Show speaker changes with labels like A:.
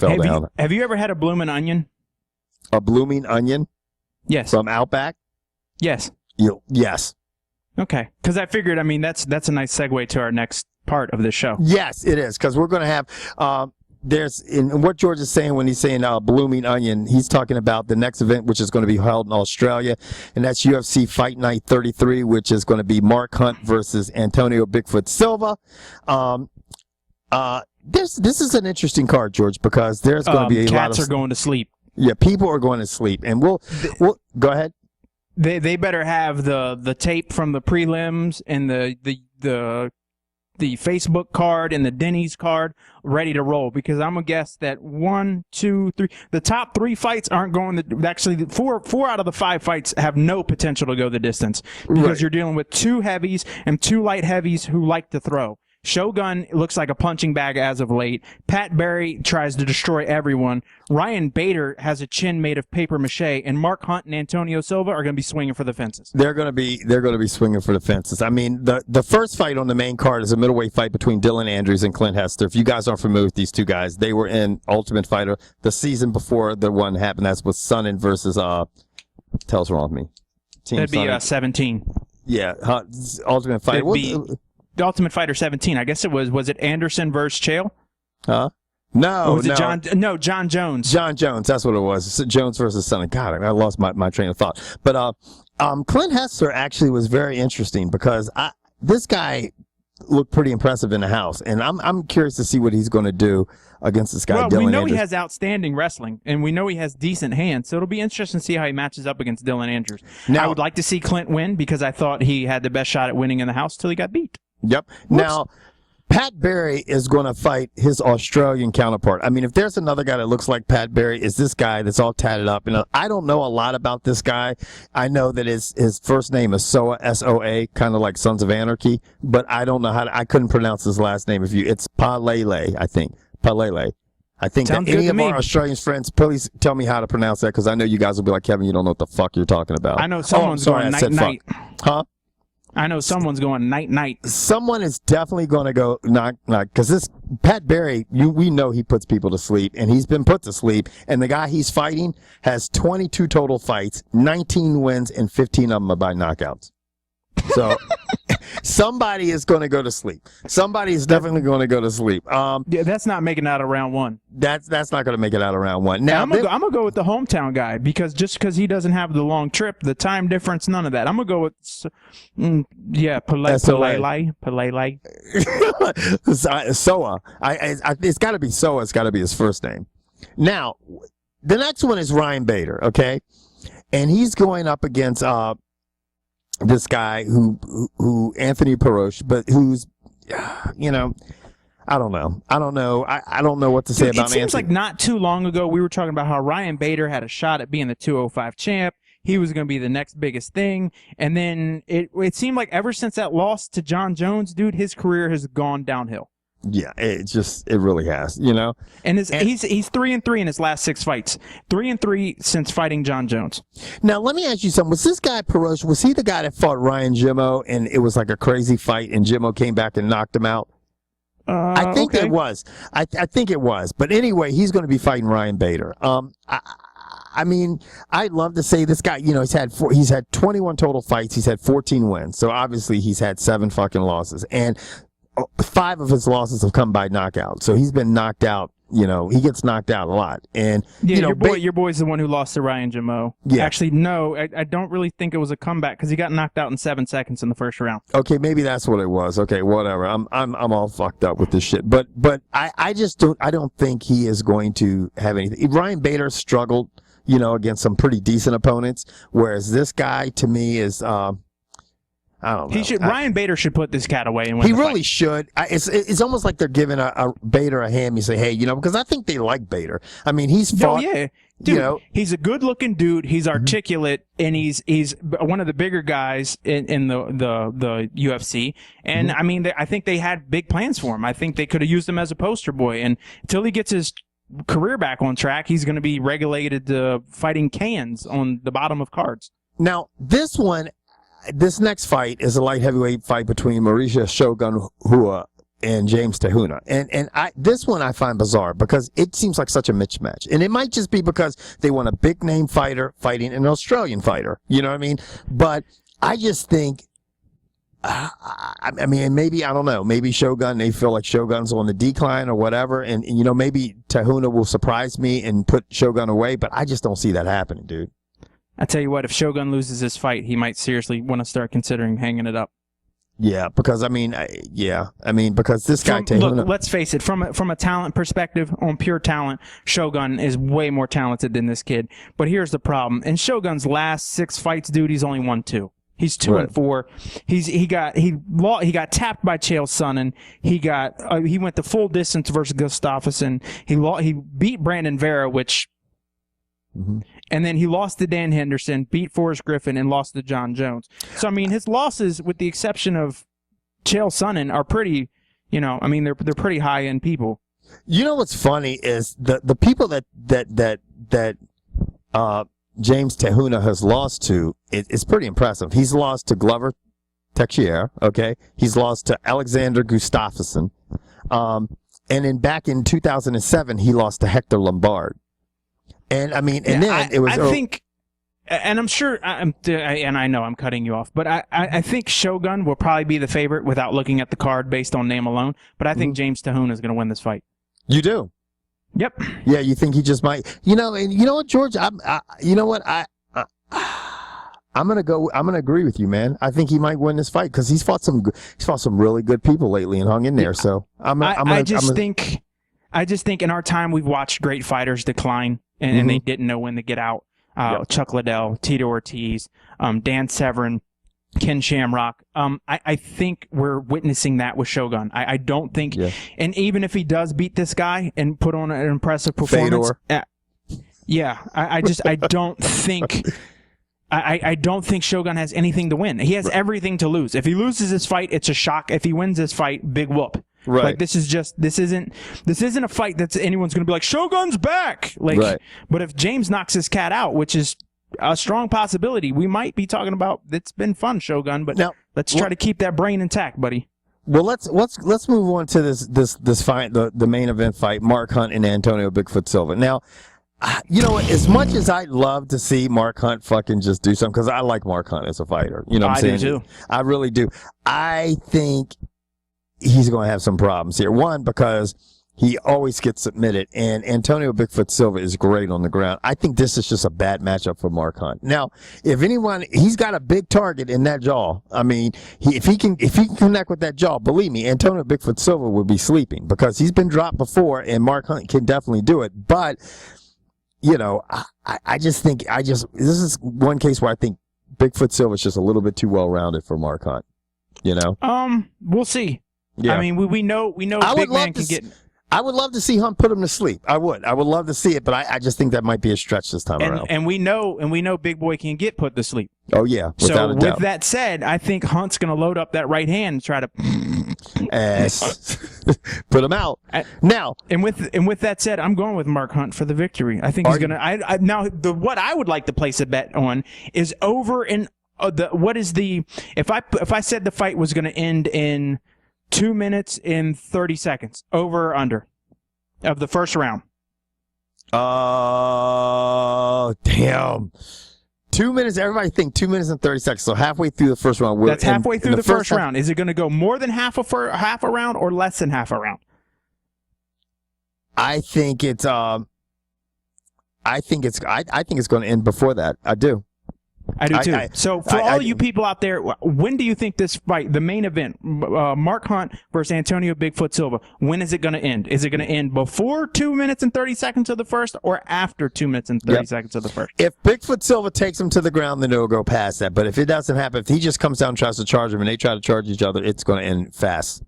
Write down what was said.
A: fell down.
B: Have you ever had a blooming onion?
A: A blooming onion?
B: Yes.
A: From Outback?
B: Yes.
A: Yes.
B: Okay, because I figured, I mean, that's a nice segue to our next part of this show.
A: Yes, it is, because we're going to have there's in what George is saying when he's saying blooming onion, he's talking about the next event, which is going to be held in Australia, and that's UFC Fight Night 33, which is going to be Mark Hunt versus Antonio Bigfoot Silva. This is an interesting card, George, because there's going to be a lot of
B: cats are going to sleep.
A: Yeah, people are going to sleep, and we'll go ahead.
B: They better have the tape from the prelims and the Facebook card and the Denny's card ready to roll, because I'm gonna guess that 1, 2, 3, the top 3 fights aren't going to, actually four out of the 5 fights have no potential to go the distance, because you're dealing with 2 heavies and 2 light heavies who like to throw. Shogun looks like a punching bag as of late. Pat Barry tries to destroy everyone. Ryan Bader has a chin made of paper mache, and Mark Hunt and Antonio Silva are going to be swinging for the fences.
A: They're going to be swinging for the fences. I mean, the first fight on the main card is a middleweight fight between Dylan Andrews and Clint Hester. If you guys aren't familiar with these two guys, they were in Ultimate Fighter the season before the one happened. That's with Sonnen versus tell us wrong with me.
B: That'd be 17.
A: Yeah, Ultimate Fighter.
B: The Ultimate Fighter 17. I guess it was it Anderson versus Chael?
A: Huh? No,
B: or was it John Jones.
A: John Jones, that's what it was. Jones versus Sonny. God, I lost my train of thought. But Clint Hester actually was very interesting, because this guy looked pretty impressive in the house, and I'm curious to see what he's going to do against this guy.
B: Well,
A: Dylan
B: we know
A: Andrews.
B: He has outstanding wrestling, and we know he has decent hands, so it'll be interesting to see how he matches up against Dylan Andrews. Now, I would like to see Clint win, because I thought he had the best shot at winning in the house till he got beat.
A: Yep.
B: Whoops.
A: Now, Pat Barry is going to fight his Australian counterpart. I mean, if there's another guy that looks like Pat Barry, it's this guy that's all tatted up. And I don't know a lot about this guy. I know that his first name is Soa, S-O-A, kind of like Sons of Anarchy, but I don't know I couldn't pronounce his last name. It's Palele, I think. Palele. I think that any of our Australian friends, please tell me how to pronounce that, because I know you guys will be like, Kevin, you don't know what the fuck you're talking about.
B: I know someone's going night-night.
A: Huh?
B: I know someone's going night-night.
A: Someone is definitely going to go knock-knock, because this Pat Barry, we know he puts people to sleep, and he's been put to sleep, and the guy he's fighting has 22 total fights, 19 wins, and 15 of them are by knockouts. So somebody is going to go to sleep. Somebody is definitely going to go to sleep.
B: Yeah, that's not making it out of round 1.
A: That's not going to make it out of round 1. Now
B: I'm gonna go with the hometown guy, because he doesn't have the long trip, the time difference, none of that. I'm gonna go with Palele.
A: Soa. It's got to be Soa. It's got to be his first name. Now, the next one is Ryan Bader. Okay, and he's going up against this guy who Anthony Perosh, but who's, I don't know. I don't know what to say about Anthony.
B: It seems like not too long ago we were talking about how Ryan Bader had a shot at being the 205 champ. He was going to be the next biggest thing. And then it seemed like ever since that loss to John Jones, dude, his career has gone downhill.
A: Yeah, it really has,
B: And he's 3-3 in his last 6 fights. 3-3 since fighting John Jones.
A: Now, let me ask you something. Was this guy Perosh, was he the guy that fought Ryan Jimmo, and it was like a crazy fight, and Jimmo came back and knocked him out? I think it was. I think it was. But anyway, he's going to be fighting Ryan Bader. I mean, I'd love to say this guy, he's had 21 total fights. He's had 14 wins. So obviously he's had 7 fucking losses. And 5 of his losses have come by knockout. So he's been knocked out. He gets knocked out a lot. And
B: your boy's the one who lost to Ryan Jimmo. Yeah. Actually, no, I don't really think it was a comeback, because he got knocked out in 7 seconds in the first round.
A: Okay, maybe that's what it was. Okay, whatever. I'm all fucked up with this shit. But I just don't think he is going to have anything. Ryan Bader struggled, against some pretty decent opponents, whereas this guy to me is I don't know.
B: Ryan Bader should put this cat away and win.
A: He really should. It's almost like they're giving a Bader a hand. You say, hey, because I think they like Bader. I mean, he's fought.
B: Oh, yeah. Dude, he's a good-looking dude. He's articulate, and he's one of the bigger guys in the UFC. And I mean, I think they had big plans for him. I think they could have used him as a poster boy. And until he gets his career back on track, he's going to be regulated to fighting cans on the bottom of cards.
A: Now, this next fight is a light heavyweight fight between Mauricio Shogun Rua and James Tahuna. And this one I find bizarre because it seems like such a mismatch. And it might just be because they want a big name fighter fighting an Australian fighter. You know what I mean? But I just think, I mean, maybe, I don't know, maybe Shogun, they feel like Shogun's on the decline or whatever. And you know, maybe Tahuna will surprise me and put Shogun away, but I just don't see that happening, dude.
B: I tell you what, if Shogun loses this fight, he might seriously want to start considering hanging it up.
A: Yeah, because because this guy Tahuna.
B: Look, let's face it. From a talent perspective, on pure talent, Shogun is way more talented than this kid. But here's the problem: in Shogun's last 6 fights, dude, he's only won 2. He's 2-4. He got tapped by Chael Sonnen. He went the full distance versus Gustafsson. He beat Brandon Vera, which. Mm-hmm. And then he lost to Dan Henderson, beat Forrest Griffin, and lost to John Jones. So, I mean, his losses, with the exception of Chael Sonnen, are pretty, you know, I mean, they're pretty high-end people.
A: You know what's funny is the people that James Tahuna has lost to, it's pretty impressive. He's lost to Glover Teixeira, okay? He's lost to Alexander Gustafsson. And then back in 2007, he lost to Hector Lombard. And I mean, and then it was.
B: I think, and I'm sure, and I know I'm cutting you off, but I think Shogun will probably be the favorite without looking at the card based on name alone. But I think James Tahuna is going to win this fight.
A: You do?
B: Yep.
A: Yeah, you think he just might? You know, and you know what, George? You know what? I'm gonna agree with you, man. I think he might win this fight because he's fought some really good people lately and hung in there. So I just think in our time we've watched great fighters decline. And they didn't know when to get out. Chuck Liddell, Tito Ortiz, Dan Severn, Ken Shamrock. I think we're witnessing that with Shogun. I don't think, and even if he does beat this guy and put on an impressive performance, I don't think. I don't think Shogun has anything to win. He has everything to lose. If he loses this fight, it's a shock. If he wins this fight, big whoop. Right.
B: Like this isn't a fight that's anyone's going to be like Shogun's back. Like, but if James knocks his cat out, which is a strong possibility, we might be talking about. It's been fun, Shogun, but now, let's try to keep that brain intact, buddy.
A: Well, let's move on to this fight, the main event fight, Mark Hunt and Antonio Bigfoot Silva. Now, you know what? As much as I'd love to see Mark Hunt fucking just do something, because I like Mark Hunt as a fighter. You know what I'm saying?
B: I do too.
A: I really do. I think he's going to have some problems here. One, because he always gets submitted, and Antonio Bigfoot Silva is great on the ground. I think this is just a bad matchup for Mark Hunt. Now, if anyone, he's got a big target in that jaw. I mean, if he can connect with that jaw, believe me, Antonio Bigfoot Silva will be sleeping because he's been dropped before, and Mark Hunt can definitely do it. But you know, I just think this is one case where I think Bigfoot Silva is just a little bit too well rounded for Mark Hunt. You know,
B: we'll see.
A: Yeah.
B: I mean, we know big man can get.
A: I would love to see Hunt put him to sleep. I would love to see it, but I just think that might be a stretch this time around.
B: And we know Big Boy can get put to sleep.
A: Oh yeah, without a doubt.
B: With that said, I think Hunt's going to load up that right hand and try to
A: put him out. Now,
B: and with that said, I'm going with Mark Hunt for the victory. I think he's going to. Now, what I would like to place a bet on is over in if I said the fight was going to end in 2 minutes and 30 seconds, over or under of the first round.
A: Oh, damn. 2 minutes, everybody think 2 minutes and 30 seconds. So halfway through the first round.
B: That's halfway through the first round. Is it going to go more than half a round or less than half a round?
A: I think it's going to end before that. I do.
B: I do too. So for all you people out there, when do you think this fight, the main event, Mark Hunt versus Antonio Bigfoot Silva, when is it going to end? Is it going to end before 2 minutes and 30 seconds of the first or after 2 minutes and 30 seconds of the first?
A: If Bigfoot Silva takes him to the ground, then it'll go past that. But if it doesn't happen, if he just comes down and tries to charge him and they try to charge each other, it's going to end fast.